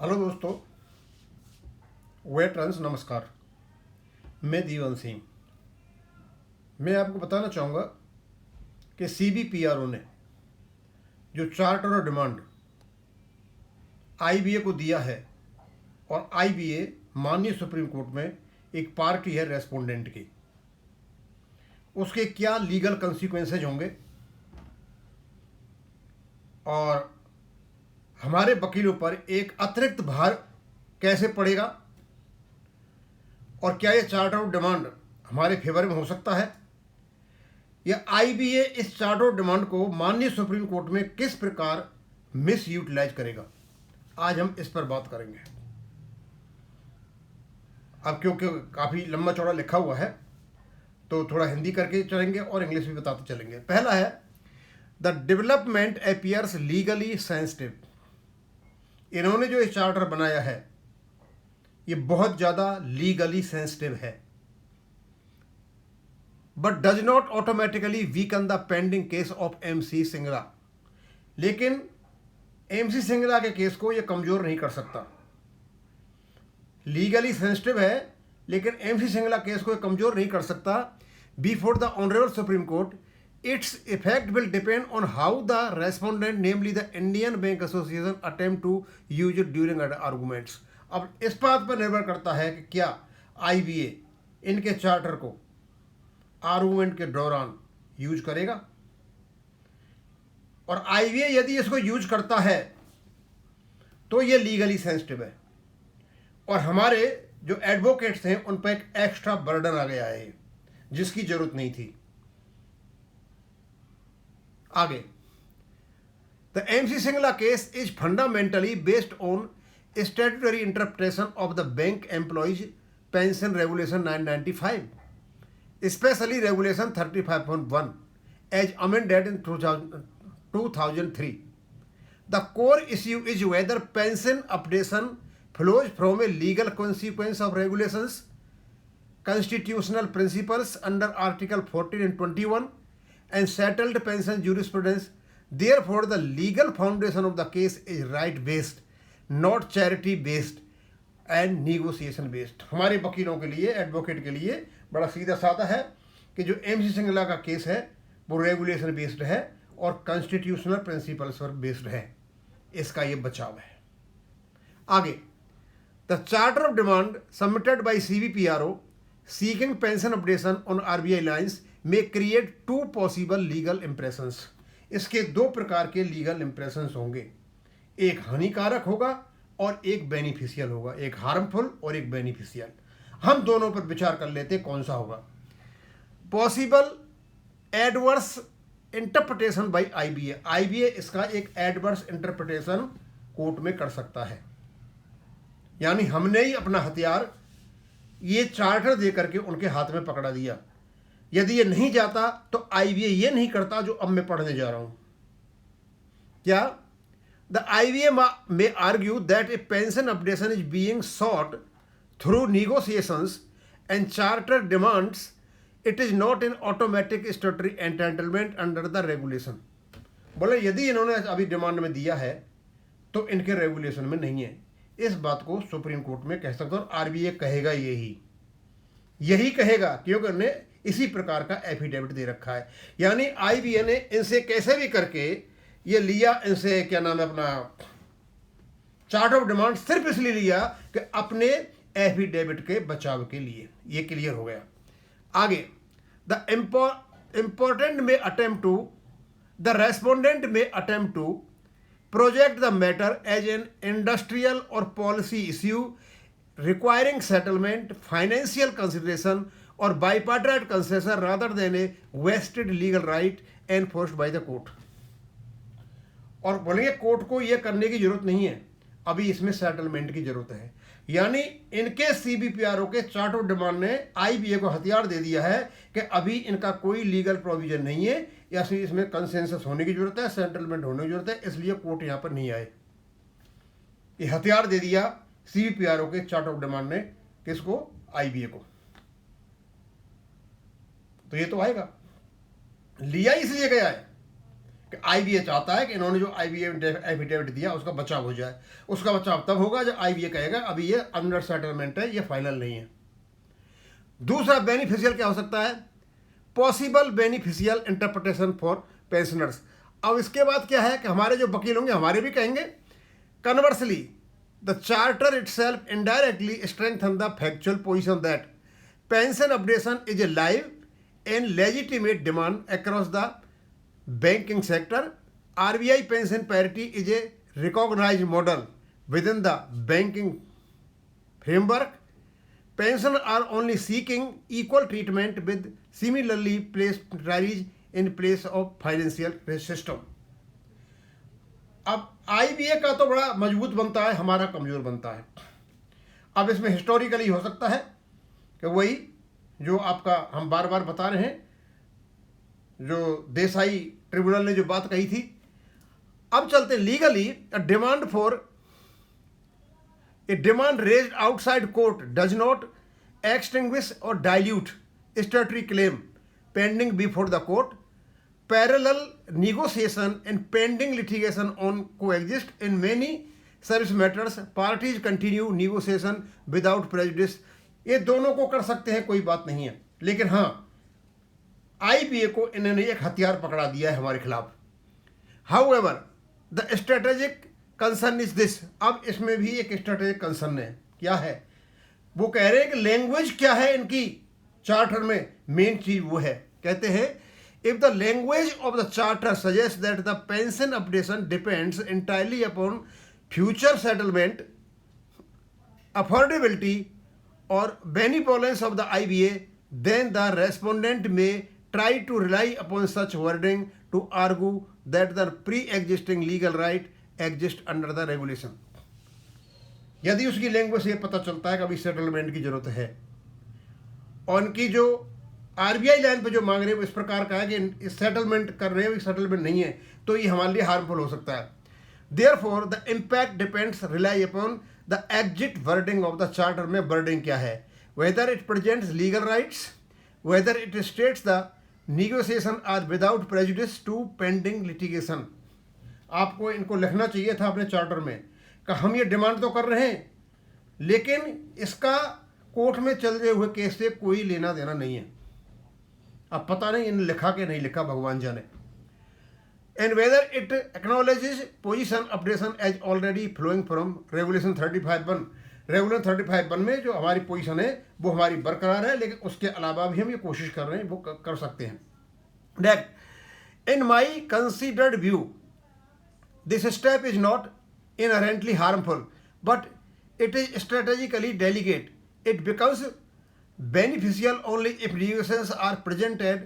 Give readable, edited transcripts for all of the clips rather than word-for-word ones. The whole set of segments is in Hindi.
हेलो दोस्तों, वेटरन्स नमस्कार। मैं दीवन सिंह। मैं आपको बताना चाहूँगा कि CBPRO ने जो चार्टर ऑफ डिमांड IBA को दिया है, और IBA माननीय सुप्रीम कोर्ट में एक पार्टी है रेस्पोंडेंट की, उसके क्या लीगल कंसिक्वेंसेज होंगे और हमारे वकीलों पर एक अतिरिक्त भार कैसे पड़ेगा, और क्या ये चार्टर ऑफ डिमांड हमारे फेवर में हो सकता है, या IBA इस चार्टर ऑफ डिमांड को माननीय सुप्रीम कोर्ट में किस प्रकार मिस यूटिलाइज करेगा। आज हम इस पर बात करेंगे। अब क्योंकि काफ़ी लंबा चौड़ा लिखा हुआ है तो थोड़ा हिंदी करके चलेंगे और इंग्लिश भी बताते चलेंगे। पहला है, the development appears legally sensitive. इन्होंने जो ये चार्टर बनाया है ये बहुत ज़्यादा लीगली सेंसिटिव है, but does not automatically weaken the pending case of MC Singla. लेकिन MC सिंगला के केस को ये कमज़ोर नहीं कर सकता। लीगली सेंसिटिव है लेकिन MC सिंगला केस को ये कमज़ोर नहीं कर सकता। Before the honourable supreme court, it's effect will depend on how the respondent namely the Indian Bank Association attempt to use it during arguments. अब इस बात पर निर्भर करता है कि क्या IBA इनके चार्टर को आर्गूमेंट के दौरान यूज करेगा, और IBA यदि इसको यूज करता है तो ये लीगली सेंसिटिव है, और हमारे जो एडवोकेट्स हैं उन पर एक एक्स्ट्रा बर्डन आ गया है जिसकी जरूरत नहीं थी। आगे, the MC Singla case is fundamentally based on statutory interpretation of the bank employees pension regulation 995, especially Regulation 35.1 as amended in 2003. The core issue is whether pension updation flows from a legal consequence of regulations, constitutional principles under Article 14 and 21, and settled pension jurisprudence. Therefore, the legal foundation of the case is right-based, not charity-based and negotiation based. हमारे वकीलों के लिए, एडवोकेट के लिए बड़ा सीधा साधा है कि जो MC सिंगला का केस है वो रेगुलेशन बेस्ड है और कॉन्स्टिट्यूशनल प्रिंसिपल्स पर बेस्ड है। इसका ये बचाव है। आगे, the charter of demand submitted by CBPRO seeking pension updation on RBI lines में create two possible legal impressions. इसके दो प्रकार के लीगल इम्प्रेशंस होंगे, एक हानिकारक होगा और एक बेनिफिशियल होगा, एक हार्मफुल और एक बेनिफिशियल। हम दोनों पर विचार कर लेते कौन सा होगा। Possible adverse interpretation bye IBA इसका एक एडवर्स इंटरप्रिटेशन कोर्ट में कर सकता है, यानी हमने ही अपना हथियार ये चार्टर दे करके उनके हाथ में पकड़ा दिया। यदि ये नहीं जाता तो IBA ये नहीं करता जो अब मैं पढ़ने जा रहा हूं। क्या? The IBA may argue that a pension updation is being sought through negotiations and charter demands it is not an automatic statutory entitlement under the regulation. बोले यदि इन्होंने अभी डिमांड में दिया है तो इनके रेगुलेशन में नहीं है। इस बात को सुप्रीम कोर्ट में कह सकते हो, और RBA कहेगा यही कहेगा क्योंकि उन्होंने इसी प्रकार का एफिडेविट दे रखा है। यानी IBA ने इनसे कैसे भी करके ये लिया, इनसे क्या नाम है अपना चार्ट ऑफ डिमांड सिर्फ इसलिए लिया कि अपने एफिडेविट के बचाव के लिए। ये क्लियर हो गया। आगे, द इम्पोर्टेंट में अटेम्प्ट टू द रेस्पोंडेंट में attempt to project the matter as an industrial और policy issue requiring settlement, financial consideration और bipartite concession rather than a vested legal right enforced by the court. और बोलेंगे कोर्ट को यह करने की जरूरत नहीं है, अभी इसमें सेटलमेंट की जरूरत है। यानी इनके CBPRO के चार्ट ऑफ डिमांड ने IBA को हथियार दे दिया है कि अभी इनका कोई लीगल प्रोविजन नहीं है, या फिर इसमें कंसेंसस होने की जरूरत है, सेटलमेंट होने की जरूरत है, इसलिए कोर्ट यहां पर नहीं आए। ये हथियार दे दिया CBPRO के चार्ट ऑफ डिमांड ने किसको? IBA को। तो ये तो आएगा, लिया इसलिए गया है कि आईबीए चाहता है कि इन्होंने जो आईबीए एफिडेविट दिया उसका बचाव हो जाए। उसका बचाव तब होगा जब आईबीए कहेगा अभी ये अंडर सेटलमेंट है, ये फाइनल नहीं है। दूसरा बेनिफिशियल क्या हो सकता है? Possible beneficial interpretation for pensioners. अब इसके बाद क्या है कि हमारे जो वकील होंगे हमारे भी कहेंगे, conversely the charter itself indirectly strengthen the factual position that pension updation is a live and legitimate demand across the banking sector. RBI pension parity is a recognized model within the banking framework. Pensioners are only seeking equal treatment with similarly placed retirees in place of financial system. अब IBA का तो बड़ा मजबूत बनता है, हमारा कमज़ोर बनता है। अब इसमें हिस्टोरिकली हो सकता है कि वही जो आपका हम बार बार बता रहे हैं, जो देसाई ट्रिब्यूनल ने जो बात कही थी। अब चलते legally, a demand raised outside court does not extinguish और dilute statutory claim pending before the court. Parallel negotiation and pending litigation on coexist in many service matters. Parties continue negotiation without prejudice. ये दोनों को कर सकते हैं, कोई बात नहीं है। लेकिन हाँ, आईबीए को इन्होंने एक हथियार पकड़ा दिया है हमारे खिलाफ। However the strategic concern is this. अब इसमें भी एक स्ट्रेटेजिक कंसर्न है। क्या है? वो कह रहे हैं कि लैंग्वेज क्या है इनकी चार्टर में, मेन चीज वो है। कहते हैं if the language of the charter suggests that the pension updation depends entirely upon future settlement, affordability or benevolence of the IBA, then the respondent may try to rely upon such wording to argue that the pre-existing legal right exists under the regulation. यदि उसकी लैंग्वेज से ये पता चलता है कि अभी सेटलमेंट की जरूरत है और उनकी जो आरबीआई लाइन पे जो मांग रहे हैं वो इस प्रकार का है कि सेटलमेंट कर रहे हैं, सेटलमेंट नहीं है, तो ये हमारे लिए हार्मफुल हो सकता है। Therefore the impact depends rely upon the exact wording of the charter. में वर्डिंग क्या है, whether it presents legal rights, whether it states the negotiation are without prejudice to pending litigation. आपको इनको लिखना चाहिए था अपने चार्टर में कि हम ये डिमांड तो कर रहे हैं लेकिन इसका कोर्ट में चल रहे हुए केस से कोई लेना देना नहीं है। अब पता नहीं इन्हें लिखा कि नहीं लिखा, भगवान जाने। And whether it acknowledges position updation as already flowing from regulation 35(1). Regulation 35(1) में जो हमारी पोजीशन है वो हमारी बरकरार है, लेकिन उसके अलावा भी हम ये कोशिश कर रहे हैं, वो कर सकते हैं। That in my considered view this step is not inherently harmful but it is strategically delicate. It becomes beneficial only if negotiations are presented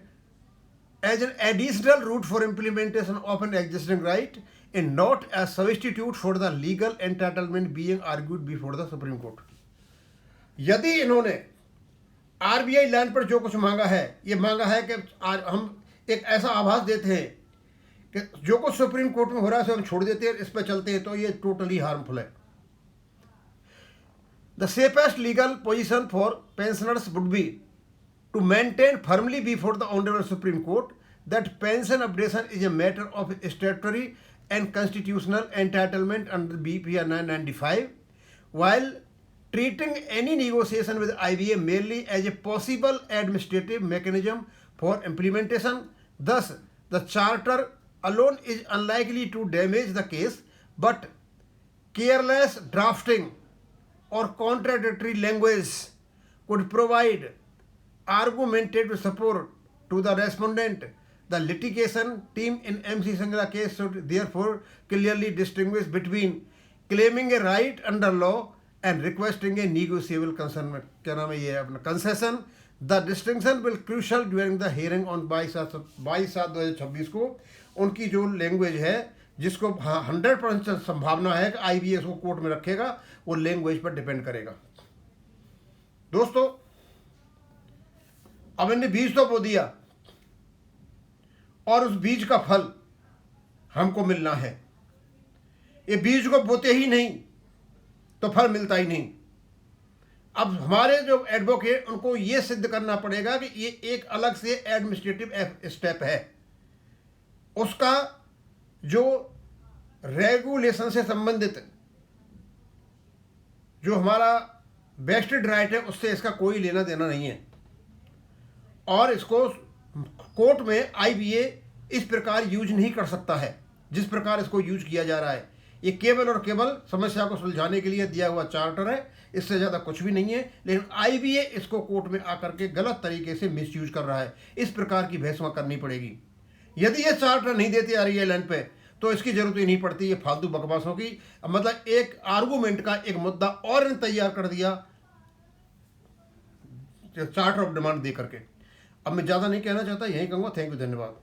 as an additional route for implementation of an existing right and not as substitute for the legal entitlement being argued before the Supreme Court. यदि इन्होंने आरबीआई लाइन पर जो कुछ मांगा है, ये मांगा है कि हम एक ऐसा आभास देते हैं कि जो कुछ सुप्रीम कोर्ट में हो रहा है उसे हम छोड़ देते हैं, इस पर चलते हैं, तो ये टोटली हार्मफुल है। The safest legal position for pensioners would be to maintain firmly before the Honorable Supreme Court that pension updation is a matter of statutory and constitutional entitlement under BPR 995, while treating any negotiation with IBA merely as a possible administrative mechanism for implementation. Thus, the Charter alone is unlikely to damage the case, but careless drafting or contradictory language could provide argumentative support to the respondent. The litigation team in MC Singla case should therefore clearly distinguish between claiming a right under law and requesting a negotiable concession. The distinction will crucial during the hearing on 22/7/2026 को। उनकी जो लैंग्वेज है जिसको 100% संभावना है कि आईबीएस को कोर्ट में रखेगा, वो लैंग्वेज पर डिपेंड करेगा। दोस्तों, अब इन्हें बीज तो बो दिया और उस बीज का फल हमको मिलना है। ये बीज को बोते ही नहीं तो फल मिलता ही नहीं। अब हमारे जो एडवोकेट उनको ये सिद्ध करना पड़ेगा कि ये एक अलग से एडमिनिस्ट्रेटिव स्टेप है, उसका जो रेगुलेशन से संबंधित जो हमारा वेस्टेड राइट है उससे इसका कोई लेना देना नहीं है। और इसको कोर्ट में आईबीए इस प्रकार यूज नहीं कर सकता है जिस प्रकार इसको यूज किया जा रहा है। ये केवल और केवल समस्या को सुलझाने के लिए दिया हुआ चार्टर है, इससे ज़्यादा कुछ भी नहीं है। लेकिन आईबीए इसको कोर्ट में आकर के गलत तरीके से मिसयूज कर रहा है। इस प्रकार की बहस वहाँ करनी पड़ेगी। यदि ये चार्टर नहीं देती RELN पे तो इसकी जरूरत ही नहीं पड़ती ये फालतू बकवासों की। मतलब एक आर्गूमेंट का एक मुद्दा और तैयार कर दिया चार्टर ऑफ डिमांड दे करके। अब मैं ज़्यादा नहीं कहना चाहता, यही कहूँगा। थैंक यू, धन्यवाद।